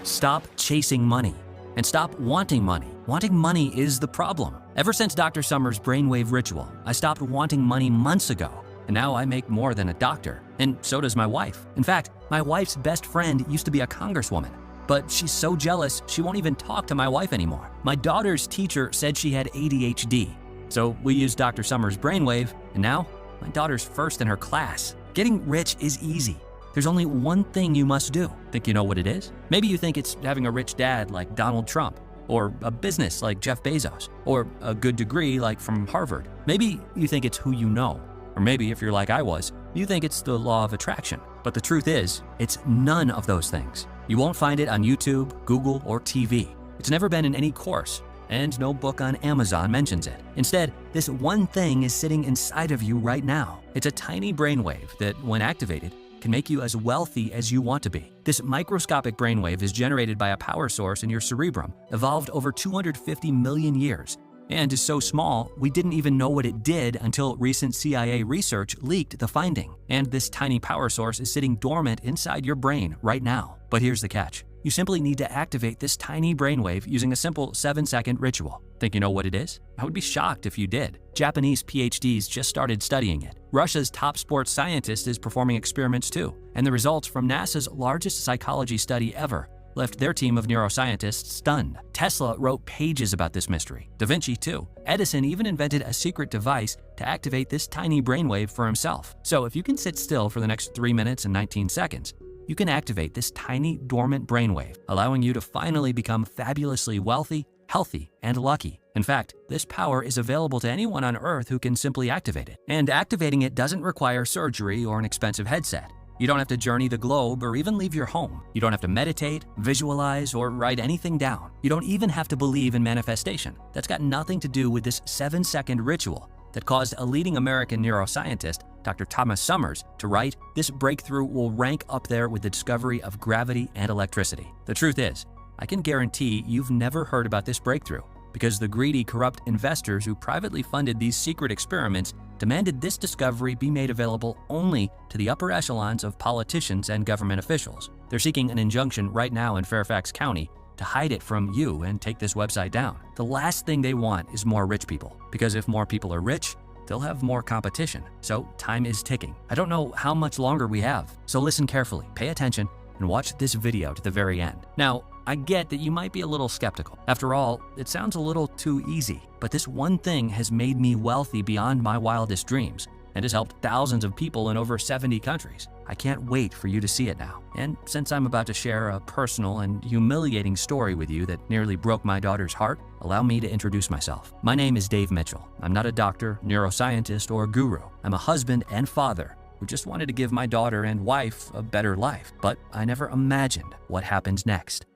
Stop chasing money and stop wanting money. Wanting money is the problem. Ever since Dr. Summers' brainwave ritual, I stopped wanting money months ago. And now I make more than a doctor, and so does my wife. In fact, my wife's best friend used to be a congresswoman. But she's so jealous, she won't even talk to my wife anymore. My daughter's teacher said she had ADHD. So we used Dr. Summers' brainwave, and now my daughter's first in her class. Getting rich is easy. There's only one thing you must do. Think you know what it is? Maybe you think it's having a rich dad like Donald Trump, or a business like Jeff Bezos, or a good degree like from Harvard. Maybe you think it's who you know. Or maybe, if you're like I was, you think it's the law of attraction. But the truth is, it's none of those things. You won't find it on YouTube, Google, or TV. It's never been in any course, and no book on Amazon mentions it. Instead, this one thing is sitting inside of you right now. It's a tiny brainwave that, when activated, can make you as wealthy as you want to be. This microscopic brainwave is generated by a power source in your cerebrum, evolved over 250 million years, and is so small, we didn't even know what it did until recent CIA research leaked the finding. And this tiny power source is sitting dormant inside your brain right now. But here's the catch. You simply need to activate this tiny brainwave using a simple 7-second ritual. Think you know what it is? I would be shocked if you did. Japanese PhDs just started studying it. Russia's top sports scientist is performing experiments too. And the results from NASA's largest psychology study ever left their team of neuroscientists stunned. Tesla wrote pages about this mystery. Da Vinci too. Edison even invented a secret device to activate this tiny brainwave for himself. So if you can sit still for the next 3 minutes and 19 seconds, you can activate this tiny dormant brainwave, allowing you to finally become fabulously wealthy, healthy, and lucky. In fact, this power is available to anyone on Earth who can simply activate it. And activating it doesn't require surgery or an expensive headset. You don't have to journey the globe or even leave your home. You don't have to meditate, visualize, or write anything down. You don't even have to believe in manifestation. That's got nothing to do with this 7-second ritual that caused a leading American neuroscientist, Dr. Thomas Summers, to write, "This breakthrough will rank up there with the discovery of gravity and electricity." The truth is, I can guarantee you've never heard about this breakthrough because the greedy, corrupt investors who privately funded these secret experiments demanded this discovery be made available only to the upper echelons of politicians and government officials. They're seeking an injunction right now in Fairfax County to hide it from you and take this website down. The last thing they want is more rich people, because if more people are rich, they'll have more competition. So time is ticking. I don't know how much longer we have, so listen carefully, pay attention, and watch this video to the very end. Now, I get that you might be a little skeptical. After all, it sounds a little too easy, but this one thing has made me wealthy beyond my wildest dreams and has helped thousands of people in over 70 countries. I can't wait for you to see it now. And since I'm about to share a personal and humiliating story with you that nearly broke my daughter's heart, allow me to introduce myself. My name is Dave Mitchell. I'm not a doctor, neuroscientist, or guru. I'm a husband and father who just wanted to give my daughter and wife a better life, but I never imagined what happens next.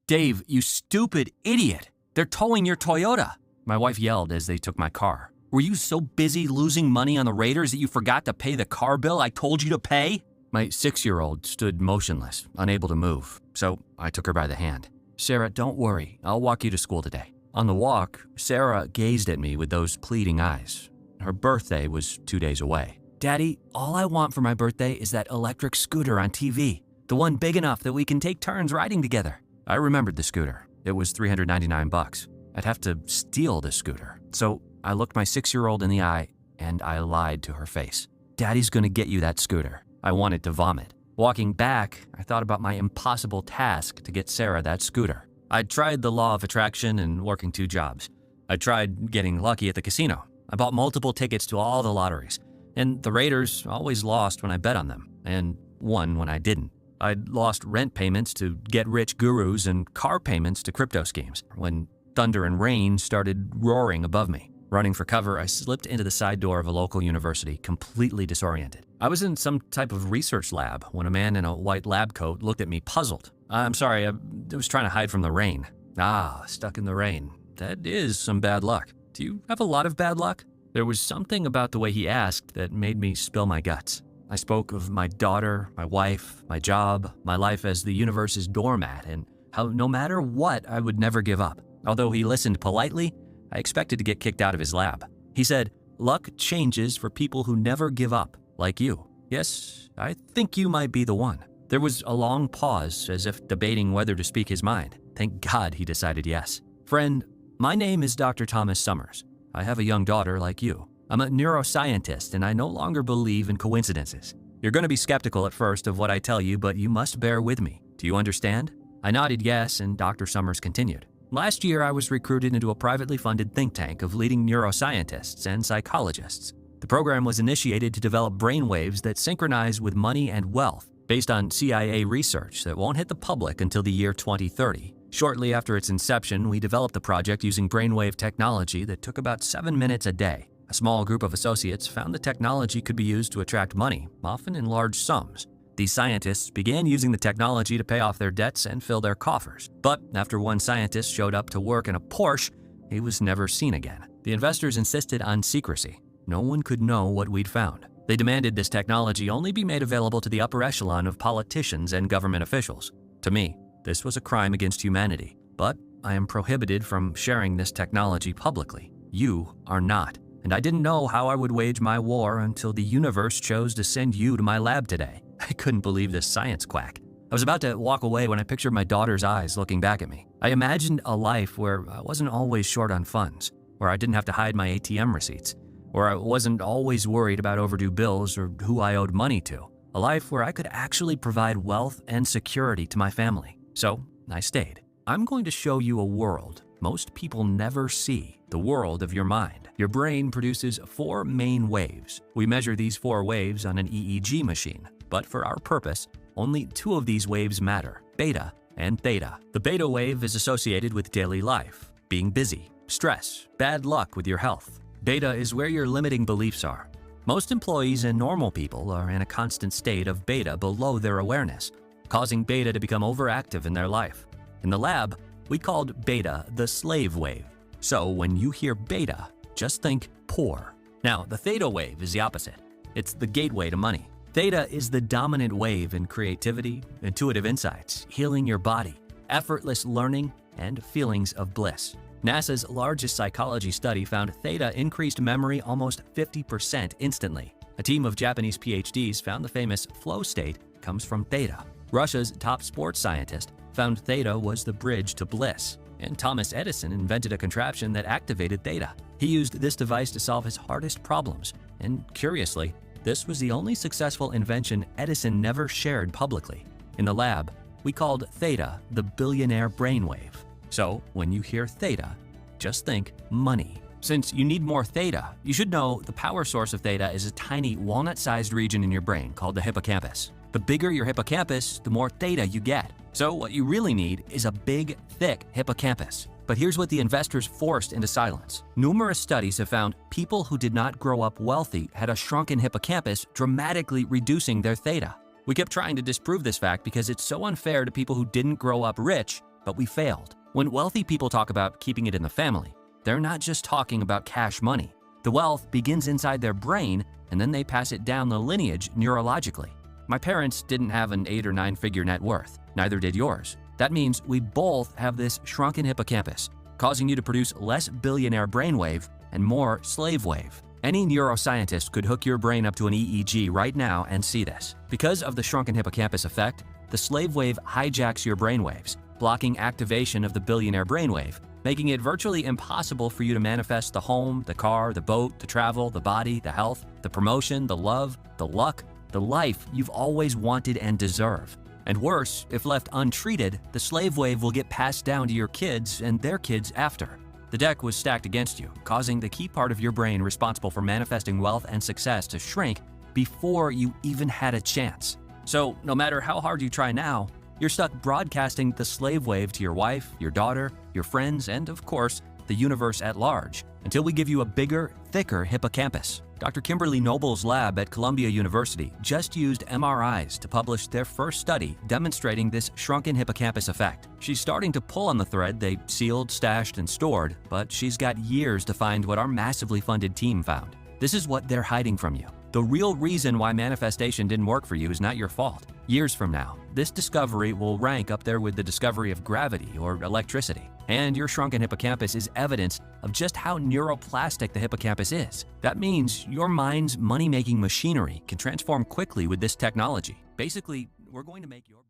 "Dave, you stupid idiot! They're towing your Toyota!" My wife yelled as they took my car. "Were you so busy losing money on the Raiders that you forgot to pay the car bill I told you to pay?" My 6-year-old stood motionless, unable to move, so I took her by the hand. "Sarah, don't worry. I'll walk you to school today." On the walk, Sarah gazed at me with those pleading eyes. Her birthday was 2 days away. "Daddy, all I want for my birthday is that electric scooter on TV, the one big enough that we can take turns riding together." I remembered the scooter. It was $399. I'd have to steal the scooter. So I looked my 6-year-old in the eye and I lied to her face. "Daddy's gonna get you that scooter." I wanted to vomit. Walking back, I thought about my impossible task to get Sarah that scooter. I'd tried the law of attraction and working 2 jobs. I tried getting lucky at the casino. I bought multiple tickets to all the lotteries. And the Raiders always lost when I bet on them, and won when I didn't. I'd lost rent payments to get-rich gurus and car payments to crypto schemes when thunder and rain started roaring above me. Running for cover, I slipped into the side door of a local university, completely disoriented. I was in some type of research lab when a man in a white lab coat looked at me puzzled. "I'm sorry, I was trying to hide from the rain." "Ah, stuck in the rain. That is some bad luck. Do you have a lot of bad luck?" There was something about the way he asked that made me spill my guts. I spoke of my daughter, my wife, my job, my life as the universe's doormat, and how no matter what, I would never give up. Although he listened politely, I expected to get kicked out of his lab. He said, "Luck changes for people who never give up, like you." Yes, I think you might be the one. There was a long pause, as if debating whether to speak his mind. Thank God he decided yes. "Friend, my name is Dr. Thomas Summers. I have a young daughter like you. I'm a neuroscientist, and I no longer believe in coincidences. You're going to be skeptical at first of what I tell you, but you must bear with me. Do you understand?" I nodded yes, and Dr. Summers continued. "Last year, I was recruited into a privately funded think tank of leading neuroscientists and psychologists. The program was initiated to develop brainwaves that synchronize with money and wealth, based on CIA research that won't hit the public until the year 2030. Shortly after its inception, we developed the project using brainwave technology that took about 7 minutes a day. A small group of associates found the technology could be used to attract money, often in large sums. These scientists began using the technology to pay off their debts and fill their coffers. But after one scientist showed up to work in a Porsche, he was never seen again. The investors insisted on secrecy. No one could know what we'd found. They demanded this technology only be made available to the upper echelon of politicians and government officials. To me, this was a crime against humanity, but I am prohibited from sharing this technology publicly. You are not, and I didn't know how I would wage my war until the universe chose to send you to my lab today. I couldn't believe this science quack. I was about to walk away when I pictured my daughter's eyes looking back at me. I imagined a life where I wasn't always short on funds, where I didn't have to hide my ATM receipts, where I wasn't always worried about overdue bills or who I owed money to. A life where I could actually provide wealth and security to my family. So I stayed. I'm going to show you a world most people never see, the world of your mind. Your brain produces 4 main waves. We measure these 4 waves on an EEG machine, but for our purpose, only 2 of these waves matter, beta and theta. The beta wave is associated with daily life, being busy, stress, bad luck with your health. Beta is where your limiting beliefs are. Most employees and normal people are in a constant state of beta below their awareness, causing beta to become overactive in their life. In the lab, we called beta the slave wave. So when you hear beta, just think poor. Now, the theta wave is the opposite. It's the gateway to money. Theta is the dominant wave in creativity, intuitive insights, healing your body, effortless learning, and feelings of bliss. NASA's largest psychology study found theta increased memory almost 50% instantly. A team of Japanese PhDs found the famous flow state comes from theta. Russia's top sports scientist found theta was the bridge to bliss. And Thomas Edison invented a contraption that activated theta. He used this device to solve his hardest problems. And curiously, this was the only successful invention Edison never shared publicly. In the lab, we called theta the billionaire brainwave. So when you hear theta, just think money. Since you need more theta, you should know the power source of theta is a tiny walnut-sized region in your brain called the hippocampus. The bigger your hippocampus, the more theta you get. So what you really need is a big, thick hippocampus. But here's what the investors forced into silence. Numerous studies have found people who did not grow up wealthy had a shrunken hippocampus, dramatically reducing their theta. We kept trying to disprove this fact because it's so unfair to people who didn't grow up rich, but we failed. When wealthy people talk about keeping it in the family, they're not just talking about cash money. The wealth begins inside their brain, and then they pass it down the lineage neurologically. My parents didn't have an 8 or 9 figure net worth, neither did yours. That means we both have this shrunken hippocampus, causing you to produce less billionaire brainwave and more slave wave. Any neuroscientist could hook your brain up to an EEG right now and see this. Because of the shrunken hippocampus effect, the slave wave hijacks your brainwaves, blocking activation of the billionaire brainwave, making it virtually impossible for you to manifest the home, the car, the boat, the travel, the body, the health, the promotion, the love, the luck, the life you've always wanted and deserve. And worse, if left untreated, the slave wave will get passed down to your kids and their kids after. The deck was stacked against you, causing the key part of your brain responsible for manifesting wealth and success to shrink before you even had a chance. So no matter how hard you try now, you're stuck broadcasting the slave wave to your wife, your daughter, your friends, and of course, the universe at large, until we give you a bigger, thicker hippocampus. Dr. Kimberly Noble's lab at Columbia University just used MRIs to publish their first study demonstrating this shrunken hippocampus effect. She's starting to pull on the thread they sealed, stashed, and stored, but she's got years to find what our massively funded team found. This is what they're hiding from you. The real reason why manifestation didn't work for you is not your fault. Years from now, this discovery will rank up there with the discovery of gravity or electricity. And your shrunken hippocampus is evidence of just how neuroplastic the hippocampus is. That means your mind's money-making machinery can transform quickly with this technology. Basically, we're going to make your